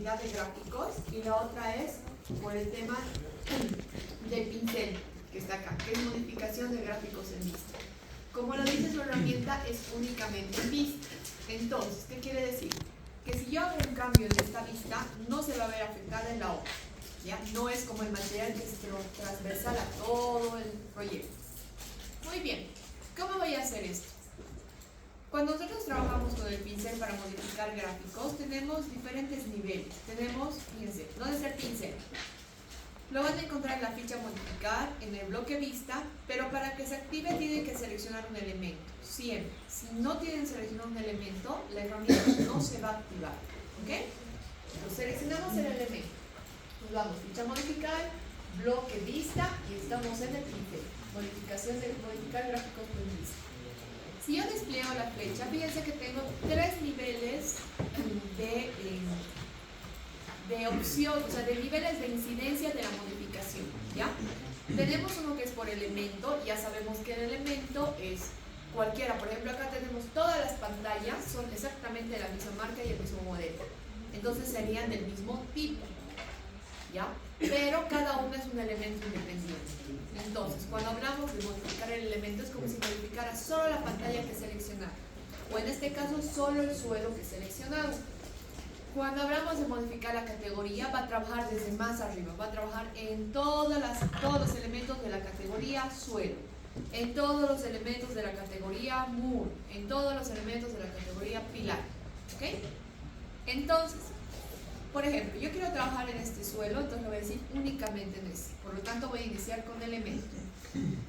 unidad de gráficos y la otra es por el tema del pincel que está acá, que es modificación de gráficos en vista. Como lo dice su herramienta, es únicamente en vista. Entonces, ¿qué quiere decir? Que si yo hago un cambio en esta vista, no se va a ver afectada en la otra. ¿Ya? No es como el material que es transversal a todo el proyecto. Muy bien, ¿cómo voy a hacer esto? Cuando nosotros trabajamos con el pincel para modificar gráficos, tenemos diferentes niveles. Tenemos, fíjense, ¿dónde está el pincel? Lo van a encontrar en la ficha modificar, en el bloque vista, pero para que se active tienen que seleccionar un elemento, siempre. Si no tienen seleccionado un elemento, la herramienta no se va a activar, ¿ok? Entonces seleccionamos el elemento. Nos vamos, ficha modificar, bloque vista y estamos en el pincel. Modificar gráficos con vista. Si yo despliego la flecha, fíjense que tengo tres niveles de opción, o sea, de niveles de incidencia de la modificación, ¿ya? Tenemos uno que es por elemento, ya sabemos que el elemento es cualquiera. Por ejemplo, acá tenemos todas las pantallas, son exactamente de la misma marca y el mismo modelo. Entonces serían del mismo tipo, ¿ya? Pero cada uno es un elemento independiente. Entonces, cuando hablamos de modificar el elemento, es como si modificara solo la pantalla que seleccionara, o en este caso, solo el suelo que seleccionamos. Cuando hablamos de modificar la categoría, va a trabajar desde más arriba, va a trabajar en todos los elementos de la categoría suelo, en todos los elementos de la categoría muro, en todos los elementos de la categoría pilar, ¿ok? Entonces, por ejemplo, yo quiero trabajar en este suelo, entonces lo voy a decir únicamente en este, por lo tanto voy a iniciar con elemento.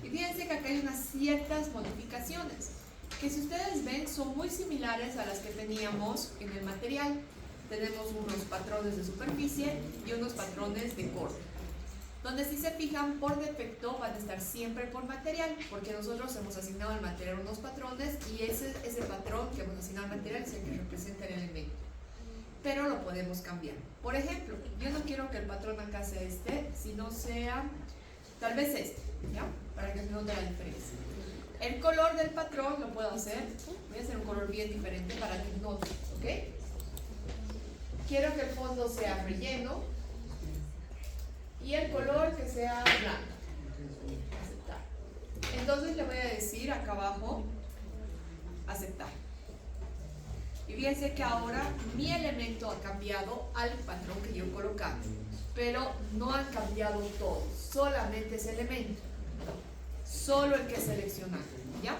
Y fíjense que acá hay unas ciertas modificaciones, que si ustedes ven son muy similares a las que teníamos en el material. Tenemos unos patrones de superficie y unos patrones de corte, donde si se fijan por defecto van a estar siempre por material, porque nosotros hemos asignado al material unos patrones y ese patrón que hemos asignado al material es el que representa el elemento, pero lo podemos cambiar. Por ejemplo, yo no quiero que el patrón acá sea este, sino sea tal vez este, ¿ya? Para que se note la diferencia. El color del patrón lo puedo hacer, voy a hacer un color bien diferente para que note, ¿ok? Quiero que el fondo sea relleno y el color que sea blanco. Aceptar. Entonces le voy a decir acá abajo, aceptar. Y fíjense que ahora mi elemento ha cambiado al patrón que yo colocaba, pero no han cambiado todos, solamente ese elemento, solo el que seleccionado, ¿ya?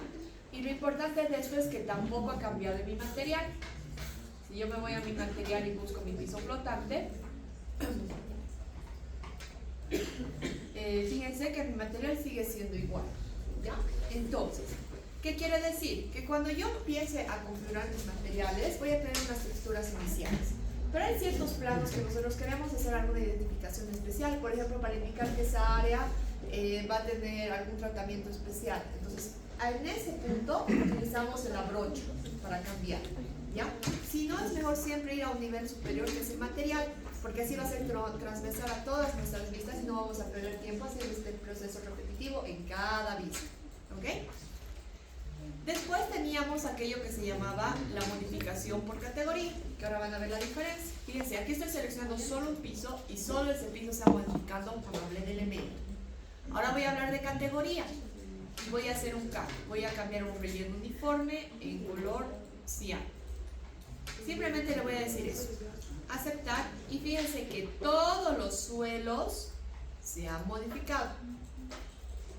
Y lo importante de esto es que tampoco ha cambiado mi material. Si yo me voy a mi material y busco mi piso flotante, fíjense que mi material sigue siendo igual, ¿ya? Entonces, ¿qué quiere decir? Que cuando yo empiece a configurar mis materiales, voy a tener unas texturas iniciales. Pero hay ciertos planos que nosotros queremos hacer alguna identificación especial, por ejemplo, para indicar que esa área va a tener algún tratamiento especial. Entonces, en ese punto utilizamos el abrocho para cambiar, ¿ya? Si no, es mejor siempre ir a un nivel superior que ese material, porque así va a ser transversal a todas nuestras vistas y no vamos a perder tiempo haciendo este proceso repetitivo en cada vista, ¿ok? Después teníamos aquello que se llamaba la modificación por categoría, que ahora van a ver la diferencia. Fíjense, aquí estoy seleccionando solo un piso y solo ese piso se va modificando cuando hablé de elemento. Ahora voy a hablar de categoría y voy a hacer un cambio. Voy a cambiar un relleno uniforme en color cian. Simplemente le voy a decir eso, aceptar, y fíjense que todos los suelos se han modificado,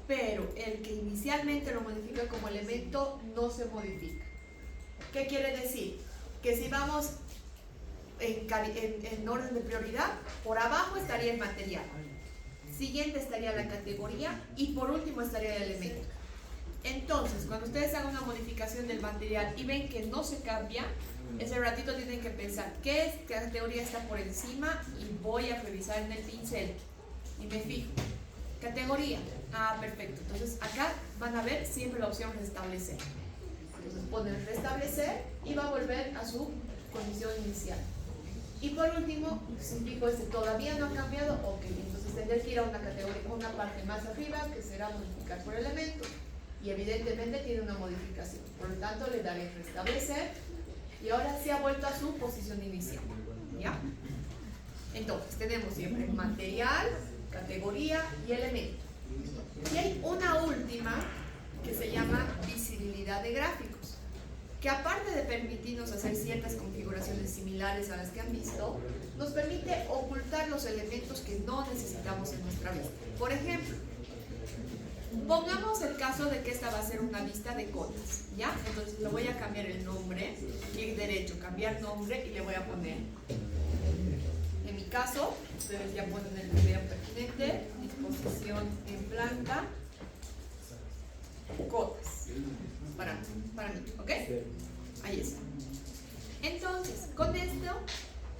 pero el que inicialmente lo modifica como elemento no se modifica. ¿Qué quiere decir? Que si vamos en orden de prioridad, por abajo estaría el material, siguiente estaría la categoría y por último estaría el elemento. Entonces, cuando ustedes hagan una modificación del material y ven que no se cambia, ese ratito tienen que pensar qué categoría está por encima y voy a revisar en el pincel y me fijo. Categoría. Ah, perfecto. Entonces acá van a ver siempre la opción restablecer. Entonces ponen restablecer y va a volver a su condición inicial. Y por último, si fijo todavía no ha cambiado, ok, entonces tendré que ir a una categoría, una parte más arriba que será modificar por elemento. Y evidentemente tiene una modificación. Por lo tanto le daré restablecer y ahora sí ha vuelto a su posición inicial, ¿ya? Entonces tenemos siempre material, categoría y elemento. Y hay una última que se llama visibilidad de gráficos, que aparte de permitirnos hacer ciertas configuraciones similares a las que han visto, nos permite ocultar los elementos que no necesitamos en nuestra vista. Por ejemplo, pongamos el caso de que esta va a ser una vista de cotas, ¿ya? Entonces le voy a cambiar el nombre, clic derecho, cambiar nombre y le voy a poner, en mi caso, ustedes ya ponen el video pertinente, disposición en planta, cotas, para mí, ¿ok? Ahí está. Entonces, con esto,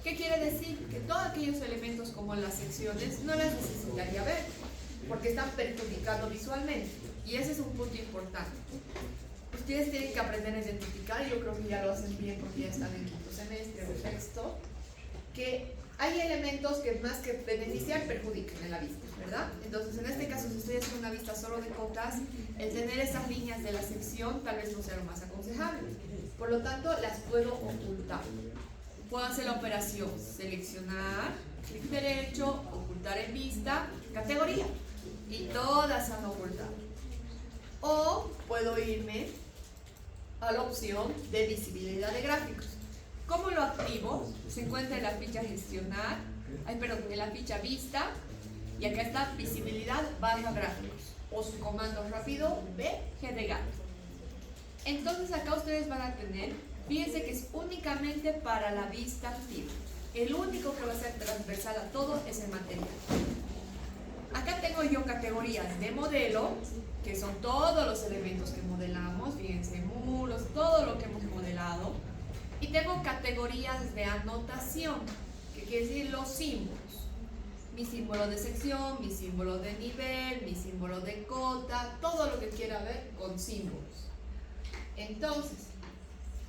¿qué quiere decir? Que todos aquellos elementos como las secciones no las necesitaría ver, porque están perjudicando visualmente. Y ese es un punto importante. Ustedes tienen que aprender a identificar, y yo creo que ya lo hacen bien porque ya están en quinto semestre de texto, que hay elementos que más que beneficiar perjudican en la vista, ¿verdad? Entonces, en este caso, si ustedes hacen una vista solo de cotas, el tener esas líneas de la sección tal vez no sea lo más aconsejable. Por lo tanto, las puedo ocultar. Puedo hacer la operación seleccionar, clic derecho, ocultar en vista, categoría, y todas se han ocultado. O puedo irme a la opción de visibilidad de gráficos. ¿Cómo lo activo? Se encuentra en la ficha gestionar, en la ficha vista, y acá está visibilidad barra gráficos, o su comando rápido G de gato. Entonces acá ustedes van a tener, fíjense que es únicamente para la vista activa. El único que va a ser transversal a todo es el material. Acá tengo yo categorías de modelo, que son todos los elementos que modelamos, fíjense, muros, todo lo que hemos modelado. Y tengo categorías de anotación, que quiere decir los símbolos. Mi símbolo de sección, mi símbolo de nivel, mi símbolo de cota, todo lo que quiera ver con símbolos. Entonces,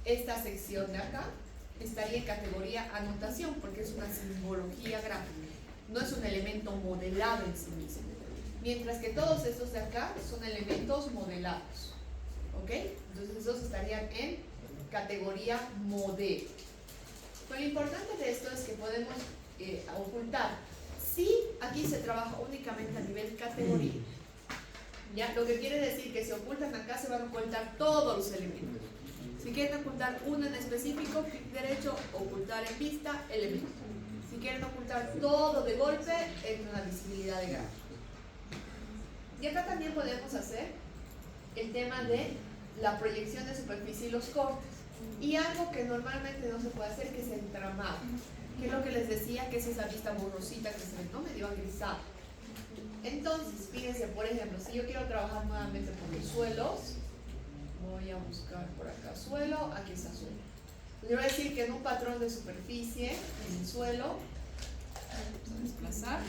esta sección de acá estaría en categoría anotación, porque es una simbología gráfica, no es un elemento modelado en sí mismo. Mientras que todos estos de acá son elementos modelados. ¿Ok? Entonces, esos estarían en categoría modelo. Pero lo importante de esto es que podemos ocultar. Si aquí se trabaja únicamente a nivel categoría, ¿ya? Lo que quiere decir que si ocultan acá se van a ocultar todos los elementos. Si quieren ocultar uno en específico, clic derecho, ocultar en vista, elemento. Si quieren ocultar todo de golpe, entra en la visibilidad de gráficos. Y acá también podemos hacer el tema de la proyección de superficie y los cortes. Y algo que normalmente no se puede hacer, que es el entramado, que es lo que les decía, que es esa vista borrosita que se ve, ¿no? Medio agrisada. Entonces, fíjense, por ejemplo, si yo quiero trabajar nuevamente por los suelos, voy a buscar por acá suelo, aquí está suelo. Les voy a decir que en un patrón de superficie, en el suelo, vamos a desplazar,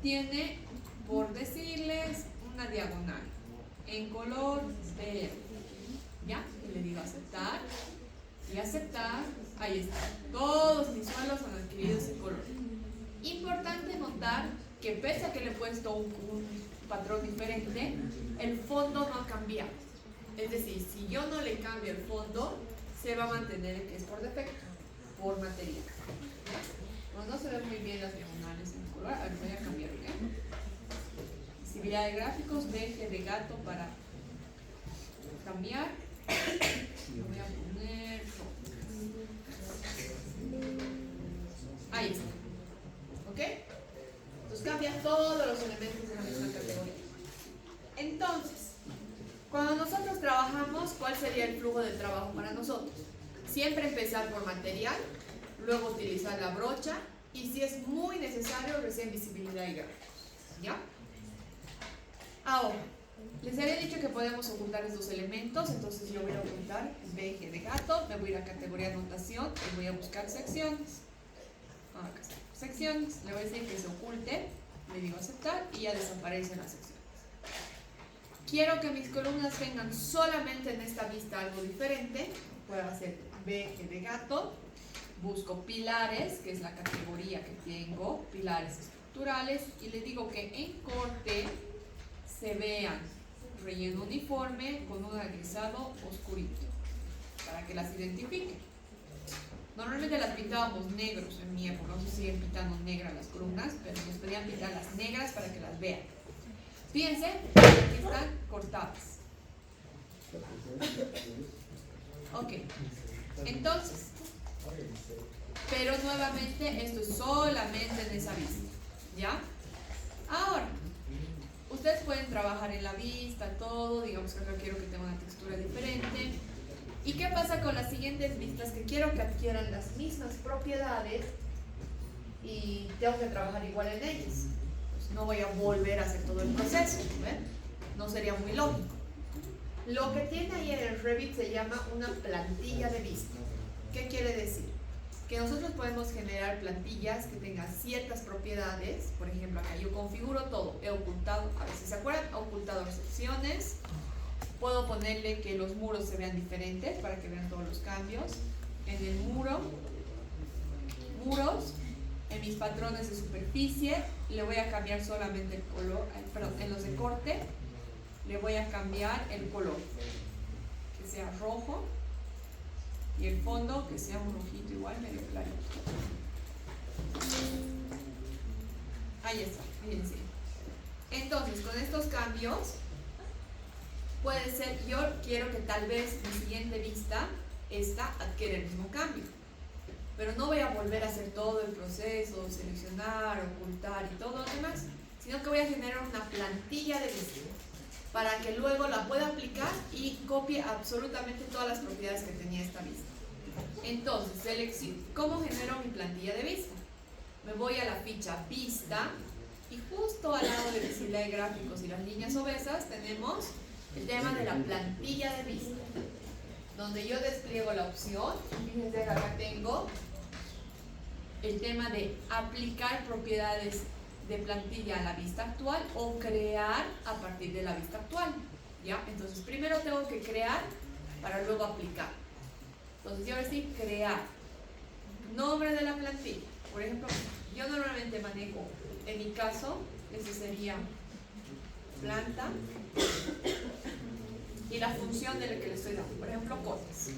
tiene, por decirles, una diagonal en color verde. ¿Ya? Y le digo aceptar. Y aceptar, ahí está. Todos mis suelos son adquiridos en color. Importante notar que pese a que le he puesto un patrón diferente, el fondo no ha cambiado. Es decir, si yo no le cambio el fondo, se va a mantener el que es por defecto, por material. Bueno, no se ven muy bien las diagonales en el color. A ver, voy a cambiar, ¿eh? Visibilidad de gráficos, G de gato para cambiar. Lo voy a poner ahí está. ¿Ok? Entonces cambia todos los elementos de la misma categoría. Entonces, cuando nosotros trabajamos, ¿cuál sería el flujo de trabajo para nosotros? Siempre empezar por material, luego utilizar la brocha y si es muy necesario, recién visibilidad y gráficos. ¿Ya? Ahora, les había dicho que podemos ocultar estos elementos, entonces yo voy a ocultar G de gato, me voy a ir a categoría anotación y voy a buscar secciones. Acá está, secciones, le voy a decir que se oculte, le digo aceptar y ya desaparecen las secciones. Quiero que mis columnas vengan solamente en esta vista algo diferente, puedo hacer G de gato, busco pilares, que es la categoría que tengo, pilares estructurales, y le digo que en corte se vean relleno uniforme con un agrisado oscurito para que las identifique. Normalmente las pintábamos negros en mi época, no sé si siguen pintando negras las columnas, pero nos podían pintar las negras para que las vean. Fíjense, aquí están cortadas. Ok, entonces, pero nuevamente esto es solamente en esa vista, ¿ya? Ahora, ustedes pueden trabajar en la vista, todo, digamos que yo quiero que tenga una textura diferente. ¿Y qué pasa con las siguientes vistas? Que quiero que adquieran las mismas propiedades y tengo que trabajar igual en ellas. Pues no voy a volver a hacer todo el proceso, ¿ven? No sería muy lógico. Lo que tiene ahí en el Revit se llama una plantilla de vista. ¿Qué quiere decir? Que nosotros podemos generar plantillas que tengan ciertas propiedades. Por ejemplo, acá yo configuro todo. He ocultado, a ver si se acuerdan, he ocultado secciones. Puedo ponerle que los muros se vean diferentes para que vean todos los cambios. En el muro, muros, en mis patrones de superficie, le voy a cambiar solamente el color, perdón, en los de corte, le voy a cambiar el color, que sea rojo, y el fondo que sea un rojito igual, medio clarito. Ahí está, fíjense. Entonces, con estos cambios, puede ser, yo quiero que tal vez mi siguiente vista, esta adquiera el mismo cambio. Pero no voy a volver a hacer todo el proceso, seleccionar, ocultar y todo lo demás, sino que voy a generar una plantilla de vista para que luego la pueda aplicar y copie absolutamente todas las propiedades que tenía esta vista. Entonces, selecciono. ¿Cómo genero mi plantilla de vista? Me voy a la ficha vista y justo al lado de visibilidad de gráficos y las líneas obesas tenemos el tema de la plantilla de vista, donde yo despliego la opción. Fíjense que acá tengo el tema de aplicar propiedades de plantilla a la vista actual o crear a partir de la vista actual, ¿ya? Entonces primero tengo que crear para luego aplicar. Entonces yo voy a decir crear, nombre de la plantilla. Por ejemplo, yo normalmente manejo, en mi caso, ese sería planta y la función de la que le estoy dando, por ejemplo, cotas,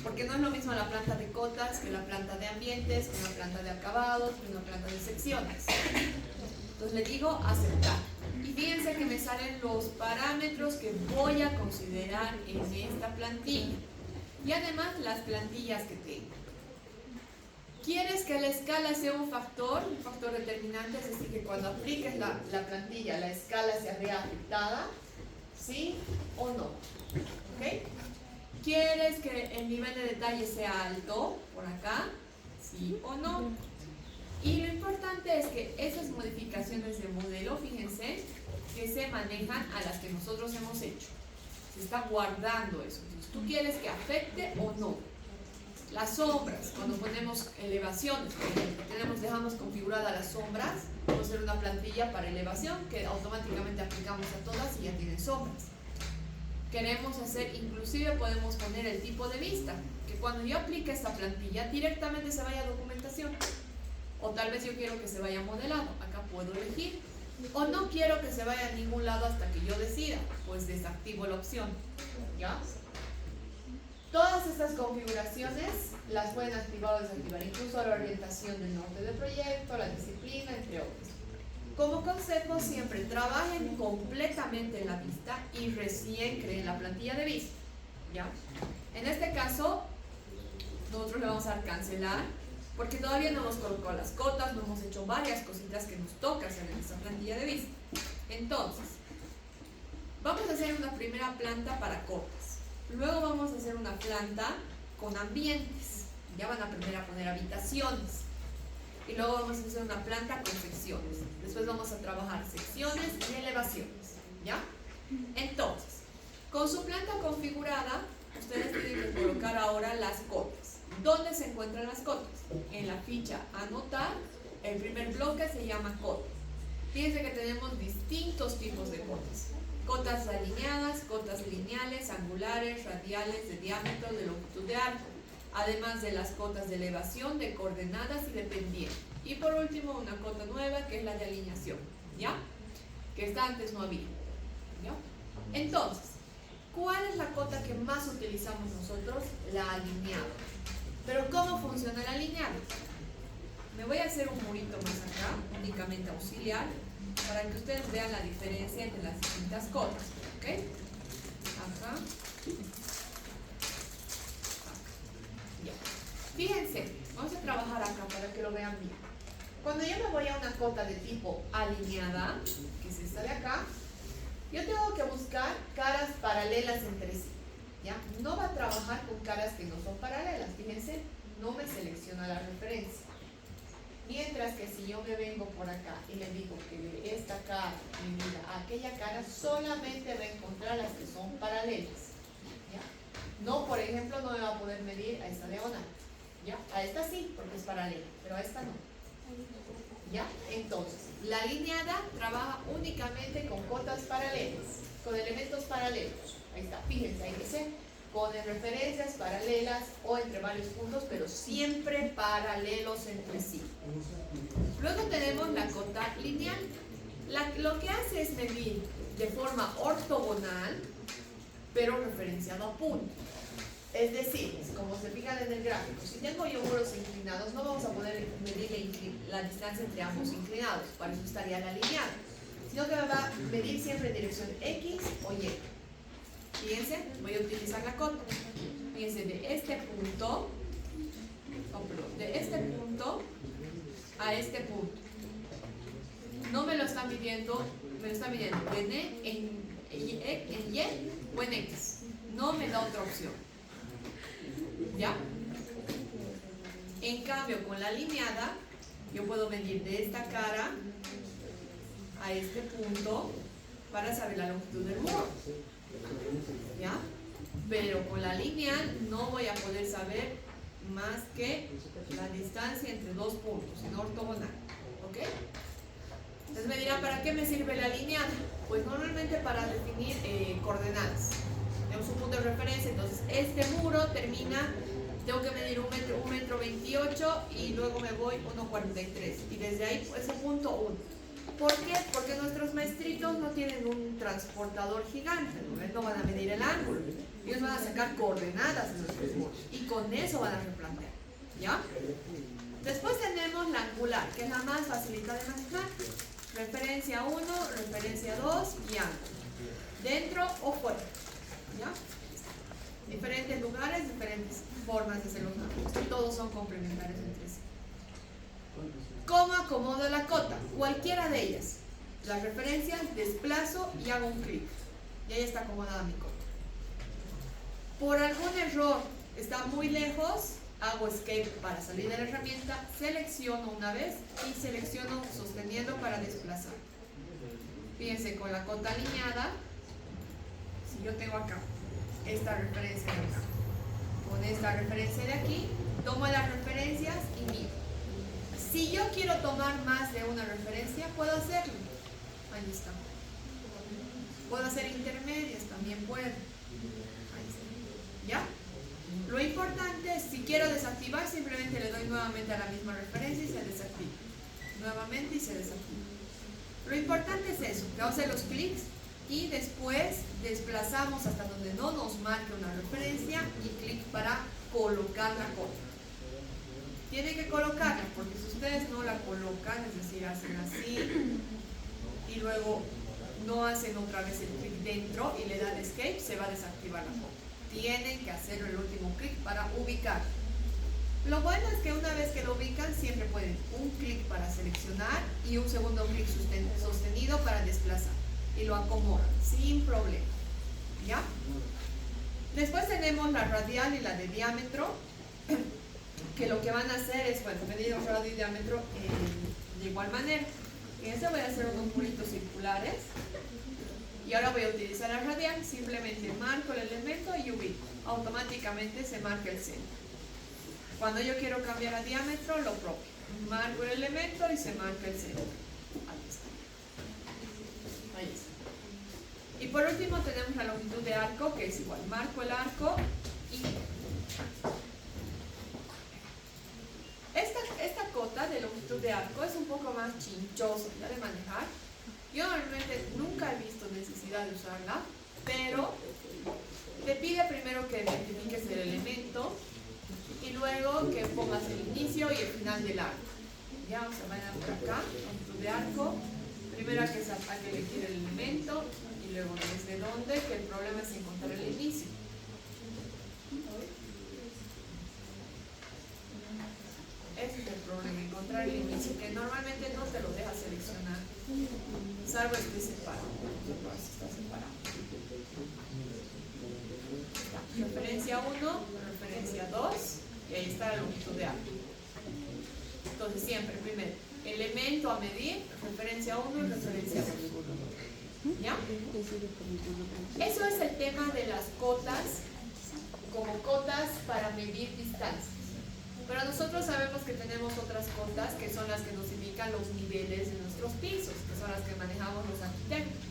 porque no es lo mismo la planta de cotas que la planta de ambientes, que una planta de acabados, que una planta de secciones. Entonces le digo aceptar y fíjense que me salen los parámetros que voy a considerar en esta plantilla y además las plantillas que tengo. ¿Quieres que la escala sea un factor determinante? Es decir, que cuando apliques la plantilla, la escala se vea afectada, ¿sí o no? ¿Ok? ¿Quieres que el nivel de detalle sea alto, por acá? ¿Sí o no? Y lo importante es que esas modificaciones de modelo, fíjense, que se manejan a las que nosotros hemos hecho. Se está guardando eso. Entonces, ¿tú quieres que afecte o no? Las sombras, cuando ponemos elevaciones, por ejemplo, dejamos configuradas las sombras, podemos hacer una plantilla para elevación que automáticamente aplicamos a todas y ya tienen sombras. Queremos hacer, inclusive podemos poner el tipo de vista, que cuando yo aplique esta plantilla directamente se vaya a documentación, o tal vez yo quiero que se vaya a modelado, acá puedo elegir, o no quiero que se vaya a ningún lado hasta que yo decida, pues desactivo la opción, ¿ya? Todas estas configuraciones las pueden activar o desactivar, incluso la orientación del norte del proyecto, la disciplina, entre otros. Como consejo, siempre trabajen completamente en la vista y recién creen la plantilla de vista, ¿ya? En este caso, nosotros le vamos a dar cancelar, porque todavía no hemos colocado las cotas, no hemos hecho varias cositas que nos toca hacer en esta plantilla de vista. Entonces, vamos a hacer una primera planta para cotas. Luego vamos a hacer una planta con ambientes. Ya van a aprender a poner habitaciones. Y luego vamos a hacer una planta con secciones. Después vamos a trabajar secciones y elevaciones, ¿ya? Entonces, con su planta configurada, ustedes tienen que colocar ahora las cotas. ¿Dónde se encuentran las cotas? En la ficha anotar, el primer bloque se llama cotas. Fíjense que tenemos distintos tipos de cotas. Cotas alineadas, cotas lineales, angulares, radiales, de diámetro, de longitud de arco. Además de las cotas de elevación, de coordenadas y de pendiente. Y por último, una cota nueva que es la de alineación, ¿ya? Que esta antes no había, ¿ya? Entonces, ¿cuál es la cota que más utilizamos nosotros? La alineada. Pero ¿cómo funciona la lineada? Me voy a hacer un murito más acá, únicamente auxiliar, para que ustedes vean la diferencia entre las distintas cotas, ¿ok? Acá. Ya. Fíjense, vamos a trabajar acá para que lo vean bien. Cuando yo me voy a una cota de tipo alineada, que es esta de acá, yo tengo que buscar caras paralelas entre sí, ¿ya? No va a trabajar con caras que no son paralelas, fíjense, no me selecciona la referencia. Mientras que si yo me vengo por acá y le digo que de esta cara me mida a aquella cara, solamente va a encontrar las que son paralelas, ¿ya? No, por ejemplo, no me va a poder medir a esta diagonal, ¿ya? A esta sí, porque es paralela, pero a esta no, ¿ya? Entonces, la lineada trabaja únicamente con cotas paralelas, con elementos paralelos. Ahí está, fíjense, ahí dice, con referencias paralelas o entre varios puntos, pero siempre paralelos entre sí. Luego tenemos la cota lineal. Lo que hace es medir de forma ortogonal, pero referenciado a punto. Es decir, como se fijan en el gráfico, si tengo yo muros inclinados, no vamos a poder medir la distancia entre ambos inclinados, para eso estaría la lineal, sino que me va a medir siempre en dirección X o Y. Fíjense, voy a utilizar la cota. Fíjense, de este punto a este punto. No me lo está midiendo, me lo está midiendo en Y o en X. No me da otra opción. ¿Ya? En cambio, con la lineada, yo puedo medir de esta cara a este punto para saber la longitud del muro. ¿Ya? Pero con la lineal no voy a poder saber más que la distancia entre dos puntos, en ortogonal. ¿Ok? Entonces me dirán, ¿para qué me sirve la lineal? Pues normalmente para definir coordenadas. Tenemos un punto de referencia, entonces este muro termina, tengo que medir un metro 28 y luego me voy 1,43 y desde ahí ese punto 1. ¿Por qué? Porque nuestros maestritos no tienen un transportador gigante, no van a medir el ángulo, ellos van a sacar coordenadas de nuestros muros y con eso van a replantear, ¿ya? Después tenemos la angular, que es la más facilita de manejar. Referencia 1, referencia 2 y ángulo, dentro o fuera, ¿ya? Diferentes lugares, diferentes formas de hacer los ángulos, todos son complementarios entre sí. ¿Cómo acomodo la cota? Cualquiera de ellas. Las referencias, desplazo y hago un clic. Y ahí está acomodada mi cota. Por algún error está muy lejos, hago escape para salir de la herramienta, selecciono una vez y selecciono sosteniendo para desplazar. Fíjense, con la cota alineada, si yo tengo acá esta referencia de acá, con esta referencia de aquí, tomo las referencias y mido. Si yo quiero tomar más de una referencia, puedo hacerlo. Ahí está. Puedo hacer intermedias, también puedo. Ahí está. ¿Ya? Lo importante es, si quiero desactivar, simplemente le doy nuevamente a la misma referencia y se desactiva. Nuevamente y se desactiva. Lo importante es eso, que vamos a hacer los clics y después desplazamos hasta donde no nos marque una referencia y clic para colocar la cota. Tienen que colocarla, porque si ustedes no la colocan, es decir, hacen así y luego no hacen otra vez el clic dentro y le dan escape, se va a desactivar la cota. Tienen que hacer el último clic para ubicar. Lo bueno es que una vez que lo ubican, siempre pueden un clic para seleccionar y un segundo clic sostenido para desplazar. Y lo acomodan sin problema. ¿Ya? Después tenemos la radial y la de diámetro, que lo que van a hacer es, bueno, medir el radio y diámetro de igual manera. En este voy a hacer unos muritos circulares. Y ahora voy a utilizar la radial, simplemente marco el elemento y ubico. Automáticamente se marca el centro. Cuando yo quiero cambiar a diámetro, lo propio. Marco el elemento y se marca el centro. Ahí está. Ahí está. Y por último tenemos la longitud de arco, que es igual. Marco el arco y... Esta cota de longitud de arco es un poco más chinchosa ya de manejar. Yo normalmente nunca he visto necesidad de usarla, pero te pide primero que identifiques el elemento y luego que pongas el inicio y el final del arco. Ya vamos a mandar por acá, longitud de arco. Primero hay que elegir el elemento y luego desde dónde, que el problema es encontrar el inicio. Ese es el problema, encontrar el inicio, que normalmente no te lo deja seleccionar, salvo esté separado. Está separado. Referencia 1, referencia 2, y ahí está la longitud de arco. Entonces siempre, primero, elemento a medir, referencia 1, referencia 2. ¿Ya? Eso es el tema de las cotas, como cotas para medir distancias. Pero nosotros sabemos que tenemos otras cotas que son las que nos indican los niveles de nuestros pisos, que son las que manejamos los arquitectos,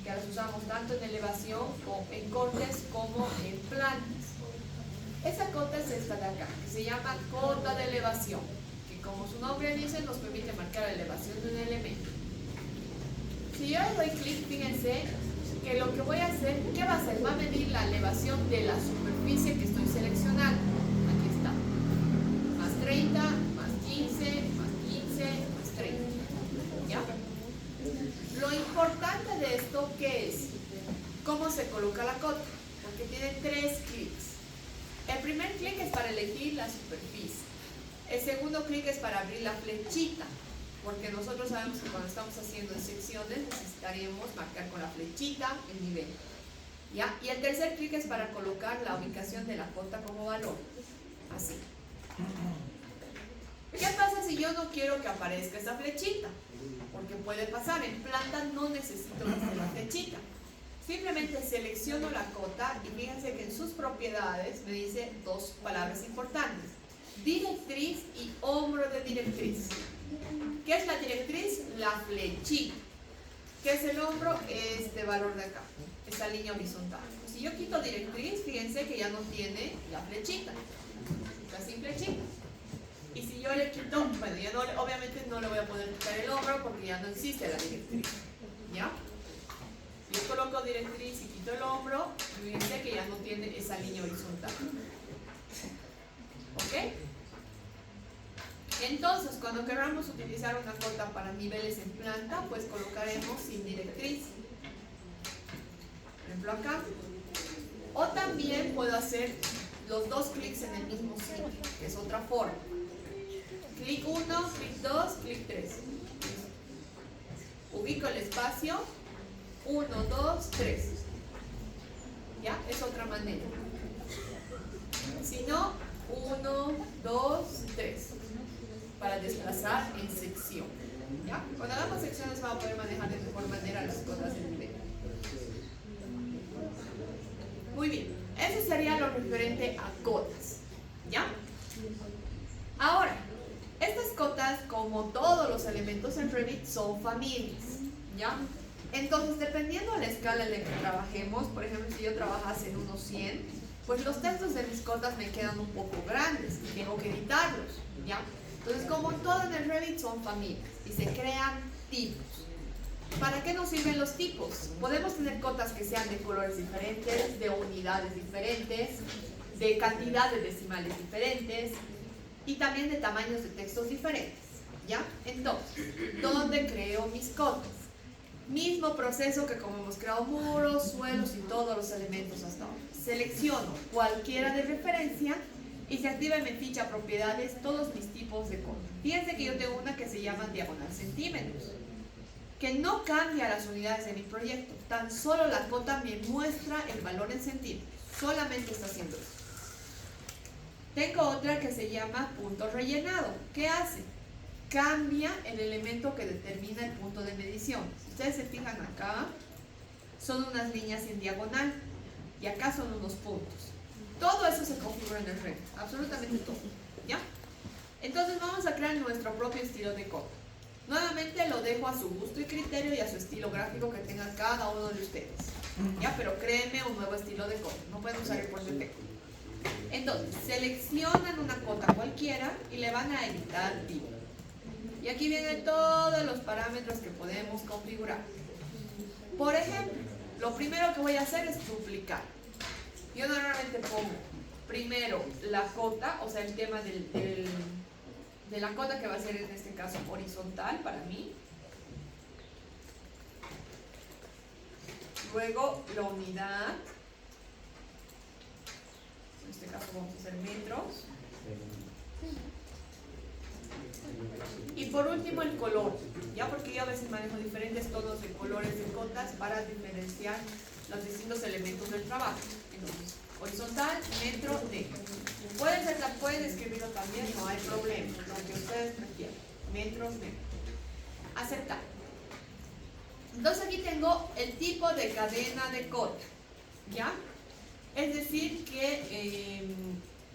que las usamos tanto en elevación, en cortes como en plantas. Esa cota es esta de acá, que se llama cota de elevación, que como su nombre dice nos permite marcar la elevación de un elemento. Si yo le doy clic, fíjense que lo que voy a hacer, ¿qué va a hacer? Va a medir la elevación de la superficie que estoy seleccionando. Aquí está. Más 30, más 15, más 15, más 30. ¿Ya? Lo importante de esto, ¿qué es? ¿Cómo se coloca la cota? Porque tiene 3 clics. El primer clic es para elegir la superficie. El segundo clic es para abrir la flechita, porque nosotros sabemos que cuando estamos haciendo secciones necesitaremos marcar con la flechita el nivel. ¿Ya? Y el tercer clic es para colocar la ubicación de la cota como valor. Así. ¿Qué pasa si yo no quiero que aparezca esa flechita? Porque puede pasar, en planta no necesito que esté la flechita. Simplemente selecciono la cota y fíjense que en sus propiedades me dice 2 palabras importantes: directriz y hombro de directriz. ¿Qué es la directriz? La flechita. ¿Qué es el hombro? Este valor de acá, esta línea horizontal. Si yo quito directriz, fíjense que ya no tiene la flechita, está sin flechita. Y si yo le quito, bueno, ya no, obviamente no le voy a poder quitar el hombro porque ya no existe la directriz. ¿Ya? Yo coloco directriz y quito el hombro, fíjense que ya no tiene esa línea horizontal. ¿Ok? Entonces, cuando queramos utilizar una cota para niveles en planta, pues colocaremos sin directriz. Por ejemplo acá. O también puedo hacer los 2 clics en el mismo sitio, que es otra forma. Clic 1, clic 2, clic 3. Ubico el espacio. 1, 2, 3. ¿Ya? Es otra manera. Si no, 1, 2, 3. Para desplazar en sección. ¿Ya? Cuando hagamos secciones vamos a poder manejar de mejor manera las cosas de nivel. Muy bien. Eso sería lo referente a cotas. ¿Ya? Ahora, estas cotas, como todos los elementos en Revit, son familias. ¿Ya? Entonces, dependiendo de la escala en la que trabajemos, por ejemplo, si yo trabajase en unos 100, pues los textos de mis cotas me quedan un poco grandes y tengo que editarlos. ¿Ya? Entonces, como todo en el Revit, son familias y se crean tipos. ¿Para qué nos sirven los tipos? Podemos tener cotas que sean de colores diferentes, de unidades diferentes, de cantidades decimales diferentes y también de tamaños de textos diferentes. ¿Ya? Entonces, ¿dónde creo mis cotas? Mismo proceso que como hemos creado muros, suelos y todos los elementos hasta ahora. Selecciono cualquiera de referencia y se activa en mi ficha propiedades todos mis tipos de cota. Fíjense que yo tengo una que se llama diagonal centímetros, que no cambia las unidades de mi proyecto, tan solo la cota me muestra el valor en centímetros, solamente está haciendo eso. Tengo otra que se llama punto rellenado. ¿Qué hace? Cambia el elemento que determina el punto de medición. Si ustedes se fijan acá, son unas líneas en diagonal y acá son unos puntos. Todo eso se configura en el Revit, absolutamente todo. ¿Ya? Entonces vamos a crear nuestro propio estilo de cota. Nuevamente lo dejo a su gusto y criterio y a su estilo gráfico que tenga cada uno de ustedes. ¿Ya? Pero créenme un nuevo estilo de cota, no pueden usar el por defecto. Entonces, seleccionan una cota cualquiera y le van a editar tipo. Y aquí vienen todos los parámetros que podemos configurar. Por ejemplo, lo primero que voy a hacer es duplicar. Yo normalmente pongo primero la cota, o sea, el tema de la cota que va a ser en este caso horizontal para mí. Luego la unidad, en este caso vamos a hacer metros. Y por último el color, ya porque yo a veces manejo diferentes tonos de colores de cotas para diferenciar los distintos elementos del trabajo. Entonces, horizontal, metro, negro. Pueden escribirlo también, no hay problema, lo que ustedes prefieran. Metros, negro. Aceptar. Entonces aquí tengo el tipo de cadena de cota, ¿ya? Es decir que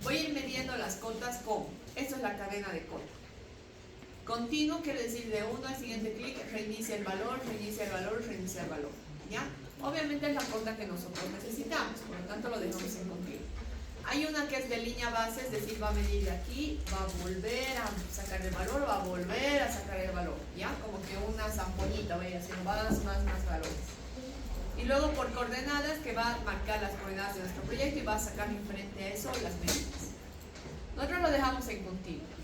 voy a ir midiendo las cotas como, esto es la cadena de cota. Continuo quiere decir de uno al siguiente clic, reinicia el valor, reinicia el valor, reinicia el valor, ¿ya? Obviamente es la cota que nosotros necesitamos, por lo tanto lo dejamos en continuo. Hay una que es de línea base, es decir, va a medir de aquí, va a volver a sacar el valor, va a volver a sacar el valor, ¿ya? Como que una zampollita, vaya haciendo más valores. Y luego por coordenadas, que va a marcar las coordenadas de nuestro proyecto y va a sacar diferente a eso las medidas. Nosotros lo dejamos en continuo.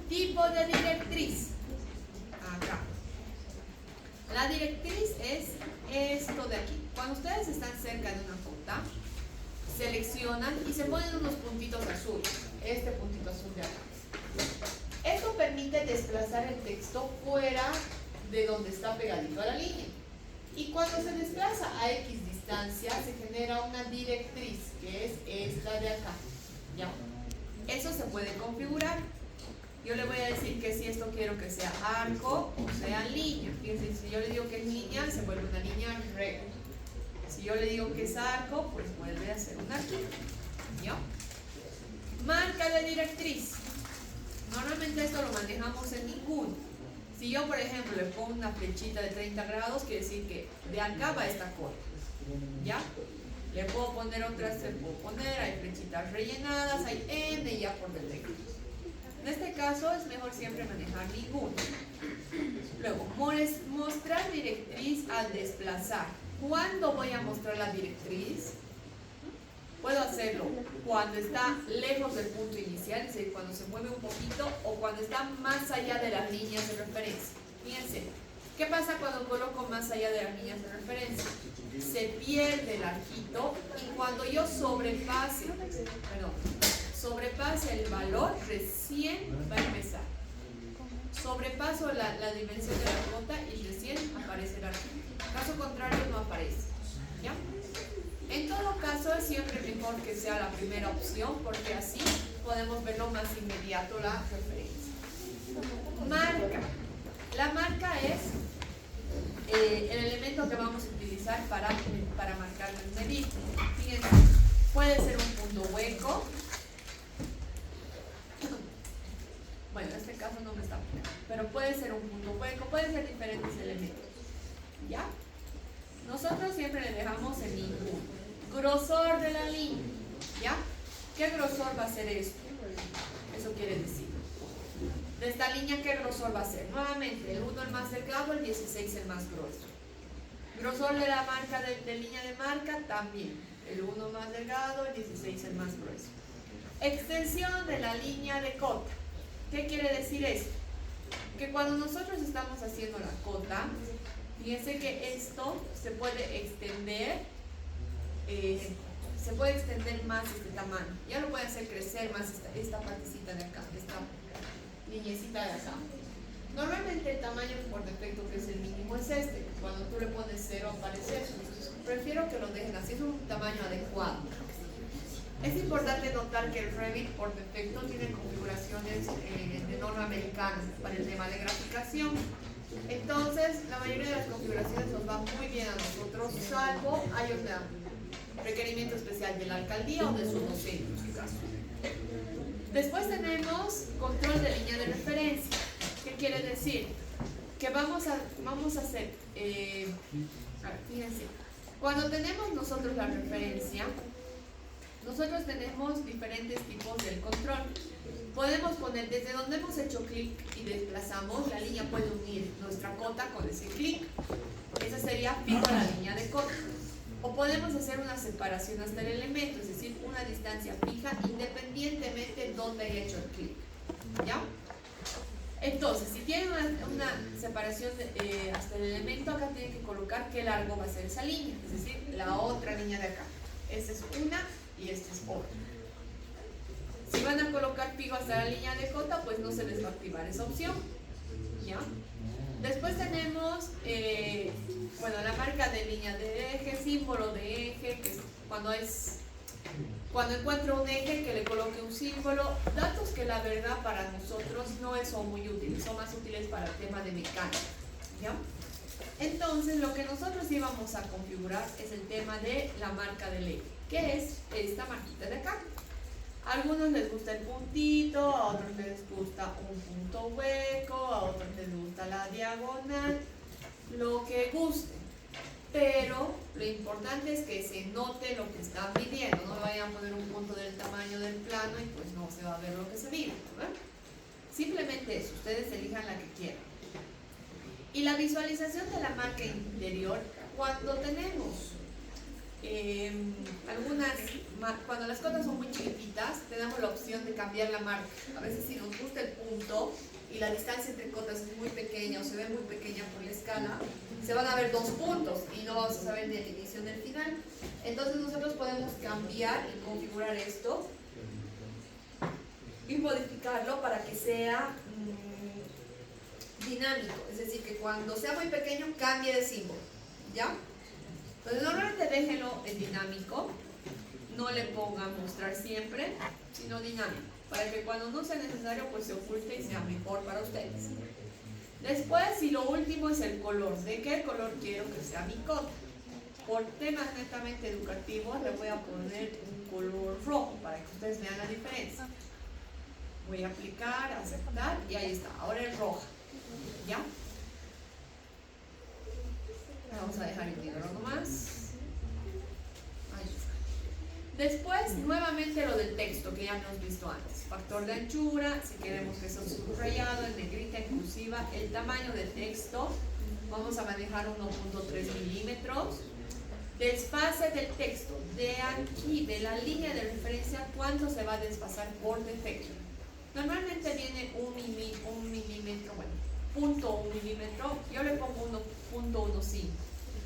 Tipo de directriz. Acá. La directriz es esto de aquí. Cuando ustedes están cerca de una cota, seleccionan y se ponen unos puntitos azules. Este puntito azul de acá. Esto permite desplazar el texto fuera de donde está pegadito a la línea. Y cuando se desplaza a X distancia, se genera una directriz, que es esta de acá. ¿Ya? Eso se puede configurar. Yo le voy a decir que si esto quiero que sea arco o sea línea. Fíjense, si yo le digo que es línea, se vuelve una línea recta. Si yo le digo que es arco, pues vuelve a ser un arquito. ¿Ya? Marca de directriz. Normalmente esto lo manejamos en ninguno. Si yo, por ejemplo, le pongo una flechita de 30 grados, quiere decir que de acá va esta cota. ¿Ya? Le puedo poner otras, se puedo poner, hay flechitas rellenadas, hay N ya por defecto. En este caso es mejor siempre manejar ninguno. Luego, mostrar directriz al desplazar. ¿Cuándo voy a mostrar la directriz? Puedo hacerlo cuando está lejos del punto inicial, es decir, cuando se mueve un poquito, o cuando está más allá de las líneas de referencia. Fíjense, ¿qué pasa cuando coloco más allá de las líneas de referencia? Se pierde el arquito y cuando yo sobrepase el valor, recién va a empezar. Sobrepaso la dimensión de la cota y recién aparece el arquito. Caso contrario, no aparece. ¿Ya? En todo caso, es siempre mejor que sea la primera opción porque así podemos verlo más inmediato la referencia. Marca. La marca es el elemento que vamos a utilizar para marcar el medir. Fíjense, puede ser un punto hueco. Bueno, en este caso no me está poniendo, pero puede ser un punto hueco, pueden ser diferentes elementos. ¿Ya? Nosotros siempre le dejamos el ninguno. Grosor de la línea. ¿Ya? ¿Qué grosor va a ser esto? Eso quiere decir. De esta línea, ¿qué grosor va a ser? Nuevamente, el 1 el más delgado, el 16 el más grueso. Grosor de la marca de línea de marca, también. El 1 más delgado, el 16 el más grueso. Extensión de la línea de cota. ¿Qué quiere decir esto? Que cuando nosotros estamos haciendo la cota, fíjense que esto se puede extender más este tamaño. Ya lo puede hacer crecer más esta partecita de acá, esta lineecita de acá. Normalmente el tamaño por defecto que es el mínimo es este. Cuando tú le pones 0 aparece eso. Entonces, prefiero que lo dejen así, es un tamaño adecuado. Es importante notar que el Revit por defecto tiene configuraciones de norma americana para el tema de graficación. Entonces, la mayoría de las configuraciones nos van muy bien a nosotros, salvo hay un requerimiento especial de la alcaldía o de su docente en su caso. Después tenemos control de línea de referencia. ¿Qué quiere decir? Que vamos a hacer, fíjense, cuando tenemos nosotros la referencia, nosotros tenemos diferentes tipos del control. Podemos poner desde donde hemos hecho clic y desplazamos, la línea puede unir nuestra cota con ese clic. Esa sería fijo la línea de cota. O podemos hacer una separación hasta el elemento, es decir, una distancia fija independientemente de dónde haya hecho el clic. ¿Ya? Entonces, si tiene una separación hasta el elemento, acá tienen que colocar qué largo va a ser esa línea, es decir, la otra línea de acá. Esta es una y esta es otra. Si van a colocar fijo hasta la línea de J, pues no se les va a activar esa opción. ¿Ya? Después tenemos, bueno, la marca de línea de eje, símbolo de eje, que es cuando encuentro un eje que le coloque un símbolo, datos que la verdad para nosotros no son muy útiles, son más útiles para el tema de mecánica. ¿Ya? Entonces lo que nosotros íbamos a configurar es el tema de la marca del eje, que es esta marquita de acá. A algunos les gusta el puntito, a otros les gusta un punto hueco, a otros les gusta la diagonal, lo que guste. Pero lo importante es que se note lo que están midiendo, no le vayan a poner un punto del tamaño del plano y pues no se va a ver lo que se mide, ¿verdad? Simplemente eso, ustedes elijan la que quieran. Y la visualización de la marca interior, cuando tenemos cuando las cotas son muy chiquititas, tenemos la opción de cambiar la marca. A veces si nos gusta el punto y la distancia entre cotas es muy pequeña o se ve muy pequeña por la escala, se van a ver dos puntos y no vamos a saber ni el inicio ni el final. Entonces nosotros podemos cambiar y configurar esto y modificarlo para que sea dinámico, es decir, que cuando sea muy pequeño cambie de símbolo, ¿ya? Entonces normalmente déjenlo en dinámico, no le pongan mostrar siempre, sino dinámico, para que cuando no sea necesario pues se oculte y sea mejor para ustedes. Después, y lo último es el color. ¿De qué color quiero que sea mi cota? Por temas netamente educativos le voy a poner un color rojo para que ustedes vean la diferencia. Voy a aplicar, aceptar y ahí está, ahora es roja. ¿Ya? Vamos a dejar el negro nomás. Ahí está. Después, nuevamente lo del texto que ya hemos visto antes. Factor de anchura, si queremos que sea subrayado, en negrita, en cursiva. El tamaño del texto, vamos a manejar 1.3 milímetros. Desfase del texto, de aquí, de la línea de referencia, ¿cuánto se va a desfasar por defecto? Normalmente viene un milímetro, bueno, 0.1 milímetro, yo le pongo 1.15,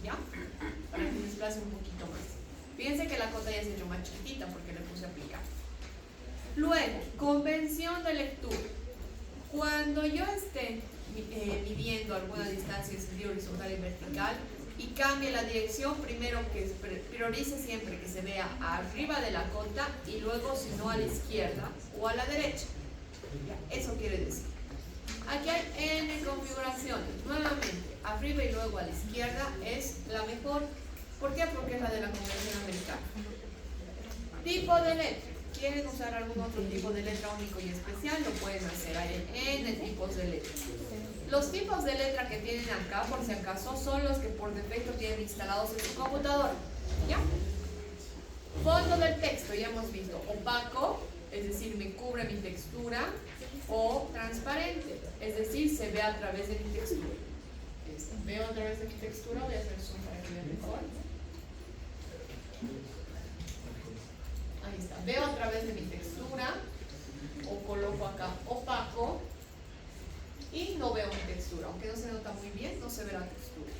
¿ya? Para que desplace un poquito más. Fíjense que la cota ya se ha hecho más chiquitita porque le puse a aplicar. Luego, convención de lectura. Cuando yo esté midiendo alguna distancia en horizontal y vertical y cambie la dirección, primero que priorice siempre que se vea arriba de la cota y luego si no a la izquierda o a la derecha. Eso quiere decir. Aquí hay N configuraciones. Nuevamente, arriba y luego a la izquierda es la mejor. ¿Por qué? Porque es la de la convención americana. Tipo de letra. ¿Quieren usar algún otro tipo de letra único y especial? Lo pueden hacer. Hay N tipos de letra. Los tipos de letra que tienen acá, por si acaso, son los que por defecto tienen instalados en su computadora. ¿Ya? Fondo del texto, ya hemos visto. Opaco, es decir, me cubre mi textura. O transparente, es decir, se ve a través de mi textura. Veo a través de mi textura, voy a hacer zoom para que vean mejor. Ahí está, veo a través de mi textura, o coloco acá opaco, y no veo mi textura, aunque no se nota muy bien, no se ve la textura.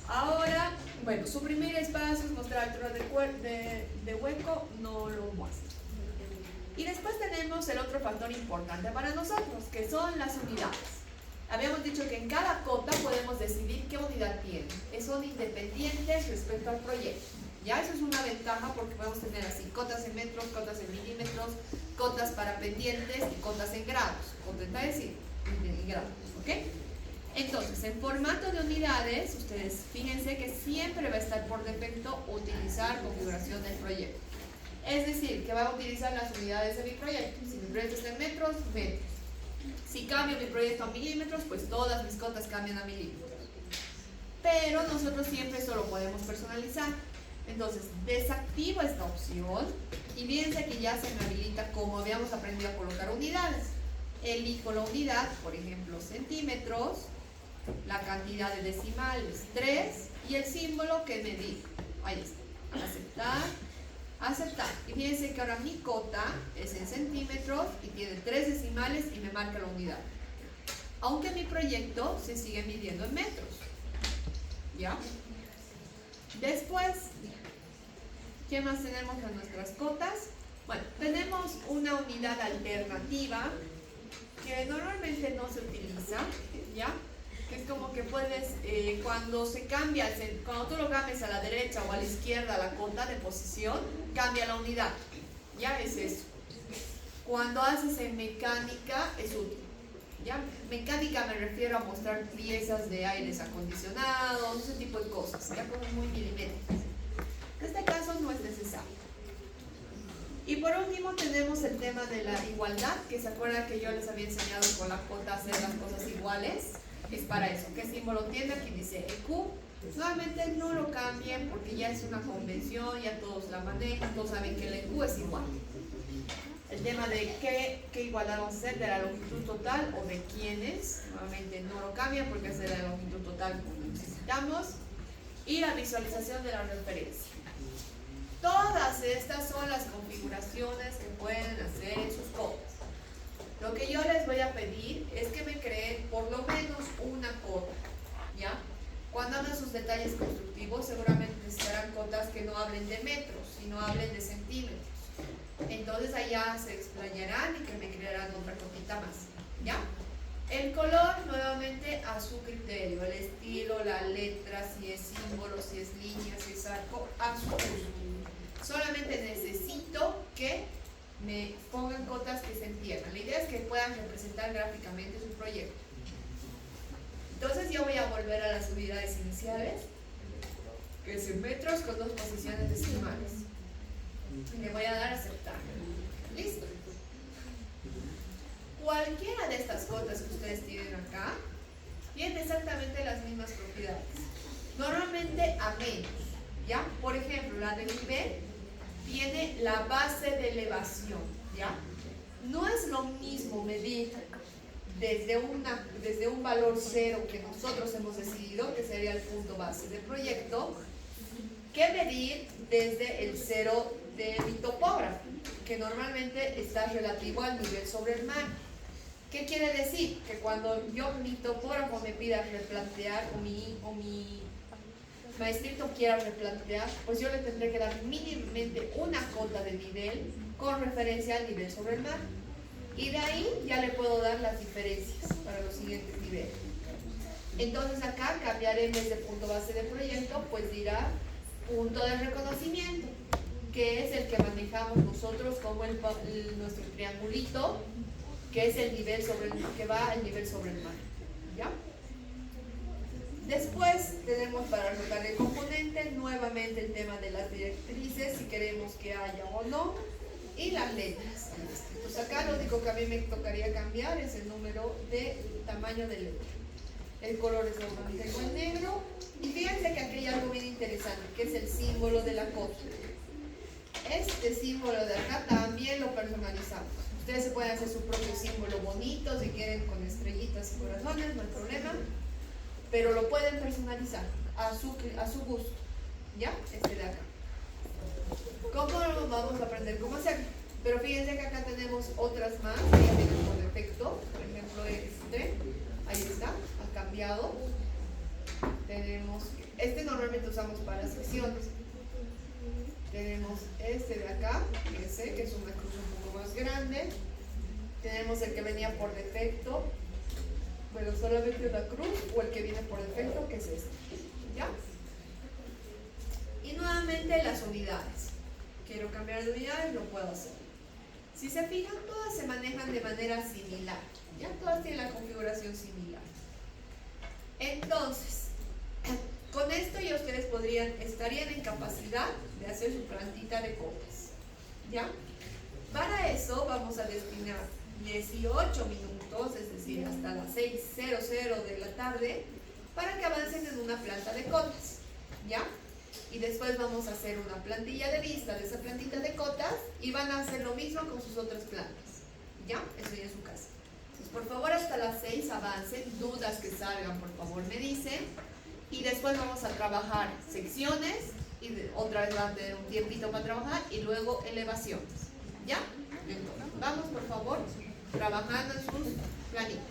Ahora, bueno, suprimir espacios, mostrar altura de hueco, no lo muestro. Y después tenemos el otro factor importante para nosotros, que son las unidades. Habíamos dicho que en cada cota podemos decidir qué unidad tiene. Son independientes respecto al proyecto. Ya eso es una ventaja porque podemos tener así cotas en metros, cotas en milímetros, cotas para pendientes y cotas en grados. Contenta decir, en grados, ¿ok? Entonces, en formato de unidades, ustedes fíjense que siempre va a estar por defecto utilizar configuración del proyecto. Es decir, que va a utilizar las unidades de mi proyecto. Si mi proyecto está en metros, metros. Si cambio mi proyecto a milímetros, pues todas mis cotas cambian a milímetros. Pero nosotros siempre eso lo podemos personalizar. Entonces, desactivo esta opción y fíjense que ya se me habilita como habíamos aprendido a colocar unidades. Elijo la unidad, por ejemplo, centímetros, la cantidad de decimales, 3, y el símbolo que me diga. Ahí está. Aceptar. Aceptar. Y fíjense que ahora mi cota es en centímetros y tiene 3 decimales y me marca la unidad. Aunque mi proyecto se sigue midiendo en metros. ¿Ya? Después, ¿qué más tenemos en nuestras cotas? Bueno, tenemos una unidad alternativa que normalmente no se utiliza, ¿ya? Que es como que puedes, cuando se cambia, cuando tú lo cambias a la derecha o a la izquierda la cota de posición, cambia la unidad, ¿ya? Es eso. Cuando haces en mecánica es útil, ¿ya? Mecánica me refiero a mostrar piezas de aires acondicionados, ese tipo de cosas, ya cosas muy milimétricas. En este caso no es necesario. Y por último tenemos el tema de la igualdad, que se acuerdan que yo les había enseñado con la cota a hacer las cosas iguales. Es para eso. ¿Qué símbolo tiene? Aquí dice EQ. Nuevamente no lo cambien porque ya es una convención, ya todos la manejan, todos saben que el EQ es igual. El tema de qué igualdad vamos a hacer, de la longitud total o de quiénes, nuevamente no lo cambian porque es de la longitud total que necesitamos. Y la visualización de la referencia. Todas estas son las configuraciones que pueden hacer en sus cotas. Lo que yo les voy a pedir es que me creen por lo menos una cota, ¿ya? Cuando hagan sus detalles constructivos, seguramente necesitarán cotas que no hablen de metros, sino hablen de centímetros. Entonces allá se explayarán y que me crearán otra cotita más, ¿ya? El color, nuevamente, a su criterio. El estilo, la letra, si es símbolo, si es línea, si es arco, a su gusto. Solamente necesito que me pongan cotas que se entiendan. La idea es que puedan representar gráficamente su proyecto. Entonces yo voy a volver a las unidades iniciales, que es en metros con 2 posiciones decimales. Y le voy a dar a aceptar. Listo. Cualquiera de estas cotas que ustedes tienen acá tiene exactamente las mismas propiedades. Normalmente a menos, ¿ya? Por ejemplo, la de nivel tiene la base de elevación, ¿ya? No es lo mismo medir desde un valor cero que nosotros hemos decidido, que sería el punto base del proyecto, que medir desde el cero de mi topógrafo, que normalmente está relativo al nivel sobre el mar. ¿Qué quiere decir? Que cuando mi topógrafo me pida replantear o mi maestrito quiera replantear, pues yo le tendré que dar mínimamente una cota de nivel con referencia al nivel sobre el mar. Y de ahí ya le puedo dar las diferencias para los siguientes niveles. Entonces acá cambiaré en vez de punto base de proyecto, pues dirá punto de reconocimiento, que es el que manejamos nosotros como nuestro triangulito, que es el nivel sobre que va al nivel sobre el mar, ¿ya? Después tenemos para anotar el componente, nuevamente el tema de las directrices, si queremos que haya o no, y las letras. Pues acá lo único que a mí me tocaría cambiar es el número de tamaño de letra. El color es normalmente en negro. Y fíjense que aquí hay algo bien interesante, que es el símbolo de la cota. Este símbolo de acá también lo personalizamos. Ustedes se pueden hacer su propio símbolo bonito, si quieren con estrellitas y corazones, no hay problema. Pero lo pueden personalizar a su gusto, ¿ya? Este de acá. ¿Cómo lo vamos a aprender cómo hacerlo? Pero fíjense que acá tenemos otras más que ya vienen por defecto. Por ejemplo, ahí está, ha cambiado. Tenemos, normalmente usamos para secciones. Tenemos este de acá, fíjense que es una cruz un poco más grande. Tenemos el que venía por defecto, bueno, solamente una cruz, o el que viene por defecto, que es este, ¿ya? Y nuevamente las unidades. Quiero cambiar de unidades, lo puedo hacer. Si se fijan, todas se manejan de manera similar, ¿ya? Todas tienen la configuración similar. Entonces, con esto ya ustedes estarían en capacidad de hacer su plantita de cotas, ¿ya? Para eso vamos a destinar 18 minutos, es decir, hasta las 6:00 de la tarde, para que avancen en una planta de cotas, ¿ya? Y después vamos a hacer una plantilla de vista de esa plantita de cotas y van a hacer lo mismo con sus otras plantas, ¿ya? Eso ya en su casa. Entonces, por favor, hasta las 6 avancen, dudas que salgan, por favor me dicen. Y después vamos a trabajar secciones y otra vez van a tener un tiempito para trabajar y luego elevaciones. ¿Ya? Entonces, vamos por favor trabajando en sus planitos.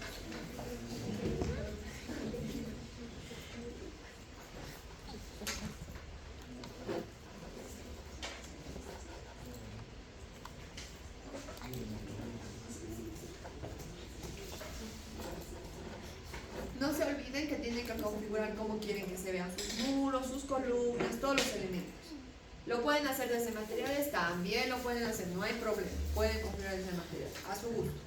No se olviden que tienen que configurar cómo quieren que se vean sus muros, sus columnas, todos los elementos. Lo pueden hacer desde materiales, también lo pueden hacer, no hay problema. Pueden configurar desde materiales, a su gusto.